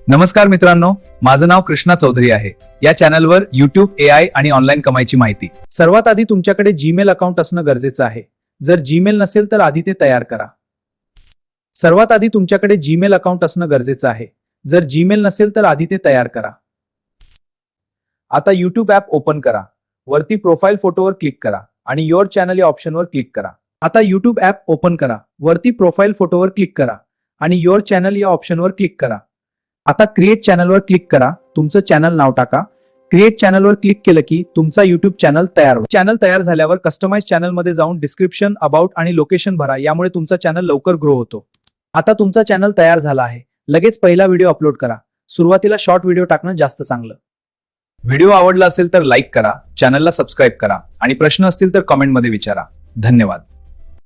नमस्कार मित्रांनो, माझं नाव कृष्णा चौधरी आहे। या चॅनलवर YouTube AI आणि ऑनलाईन कमाईची माहिती। सर्वात आधी तुमच्याकडे जीमेल अकाउंट असणं गरजेचं आहे। जर जीमेल नसेल तर आधी ते तयार करा। सर्वात आधी तुमच्याकडे जीमेल अकाउंट असणं गरजेचं आहे। जर जीमेल नसेल तर आधी ते तयार करा। आता YouTube ॲप ओपन करा। वरती प्रोफाइल फोटोवर क्लिक करा आणि योर चॅनल या ऑप्शनवर क्लिक करा। आता YouTube ॲप ओपन करा। वरती प्रोफाइल फोटोवर क्लिक करा आणि योर चॅनल या ऑप्शनवर क्लिक करा। आता क्रिएट चॅनलवर क्लिक करा। तुमचं चॅनल नाव टाका। क्रिएट चॅनलवर क्लिक केलं की तुमचा YouTube चॅनल तयार होईल। चॅनल तयार झाल्यावर कस्टमाइज चॅनलमध्ये जाऊन डिस्क्रिप्शन, अबाउट आणि लोकेशन भरा। यामुळे तुमचा चॅनल लवकर ग्रो होतो। आता तुमचा चॅनल तयार झाला आहे। लगेच पहिला व्हिडिओ अपलोड करा। सुरुवातीला शॉर्ट व्हिडिओ टाकणं जास्त चांगलं। व्हिडिओ आवडला असेल तर लाईक करा, चॅनलला सबस्क्राईब करा आणि प्रश्न असतील तर कमेंटमध्ये विचारा। धन्यवाद।